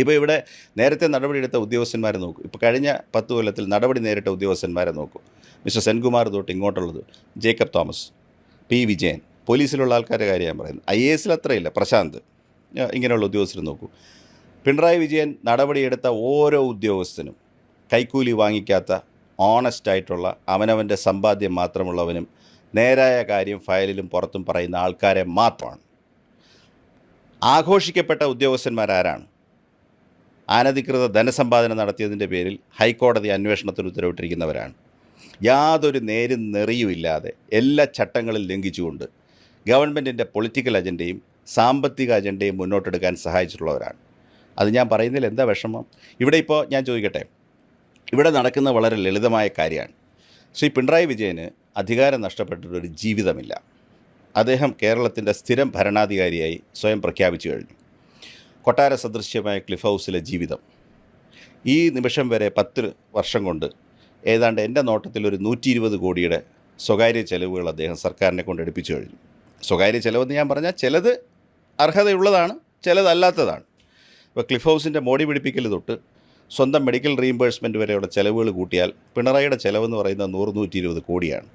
ഇപ്പോൾ ഇവിടെ നേരത്തെ നടപടിയെടുത്ത ഉദ്യോഗസ്ഥന്മാരെ നോക്കൂ. ഇപ്പോൾ കഴിഞ്ഞ 10 കൊല്ലത്തിൽ നടപടി നേരിട്ട ഉദ്യോഗസ്ഥന്മാരെ നോക്കൂ. മിസ്റ്റർ സെൻകുമാർ തൊട്ട് ഇങ്ങോട്ടുള്ളത്, ജേക്കബ് തോമസ്, പി വിജയൻ, പോലീസിലുള്ള ആൾക്കാരുടെ കാര്യം ഞാൻ പറയുന്നത്. IAS അത്രയില്ല, പ്രശാന്ത്, ഇങ്ങനെയുള്ള ഉദ്യോഗസ്ഥർ നോക്കൂ. പിണറായി വിജയൻ നടപടിയെടുത്ത ഓരോ ഉദ്യോഗസ്ഥനും കൈക്കൂലി വാങ്ങിക്കാത്ത, ഓണസ്റ്റായിട്ടുള്ള, അവനവൻ്റെ സമ്പാദ്യം മാത്രമുള്ളവനും നേരായ കാര്യം ഫയലിലും പുറത്തും പറയുന്ന ആൾക്കാരെ മാത്രമാണ്. ആഘോഷിക്കപ്പെട്ട ഉദ്യോഗസ്ഥന്മാരാരാണ്? അനധികൃത ധനസമ്പാദനം നടത്തിയതിൻ്റെ പേരിൽ ഹൈക്കോടതി അന്വേഷണത്തിന് ഉത്തരവിട്ടിരിക്കുന്നവരാണ്. യാതൊരു നേരും നെറിയുമില്ലാതെ എല്ലാ ചട്ടങ്ങളും ലംഘിച്ചുകൊണ്ട് ഗവൺമെൻറ്റിൻ്റെ പൊളിറ്റിക്കൽ അജണ്ടയും സാമ്പത്തിക അജണ്ടയും മുന്നോട്ടെടുക്കാൻ സഹായിച്ചിട്ടുള്ളവരാണ്. അത് ഞാൻ പറയുന്നതിൽ എന്താ വിഷമം? ഇവിടെ ഇപ്പോൾ ഞാൻ ചോദിക്കട്ടെ, ഇവിടെ നടക്കുന്ന വളരെ ലളിതമായ കാര്യമാണ്. ശ്രീ പിണറായി വിജയന് അധികാരം നഷ്ടപ്പെട്ടിട്ടൊരു ജീവിതമില്ല. അദ്ദേഹം കേരളത്തിൻ്റെ സ്ഥിരം ഭരണാധികാരിയായി സ്വയം പ്രഖ്യാപിച്ചു കഴിഞ്ഞു. കൊട്ടാര സദൃശ്യമായ ക്ലിഫ് ഹൗസിലെ ജീവിതം ഈ നിമിഷം വരെ 10 വർഷം കൊണ്ട് ഏതാണ്ട് എൻ്റെ നോട്ടത്തിൽ ഒരു 120 കോടിയുടെ സ്വകാര്യ ചെലവുകൾ അദ്ദേഹം സർക്കാരിനെ കൊണ്ട് എടുപ്പിച്ചു കഴിഞ്ഞു. സ്വകാര്യ ചെലവെന്ന് ഞാൻ പറഞ്ഞാൽ ചിലത് അർഹതയുള്ളതാണ്, ചിലതല്ലാത്തതാണ്. ഇപ്പോൾ ക്ലിഫ് ഹൗസിൻ്റെ മോടി പിടിപ്പിക്കൽ തൊട്ട് സ്വന്തം മെഡിക്കൽ റീഇംബേഴ്സ്മെൻറ്റ് വരെയുള്ള ചിലവുകൾ കൂട്ടിയാൽ പിണറായിയുടെ ചിലവെന്ന് പറയുന്നത് 100-120 കോടിയാണ്.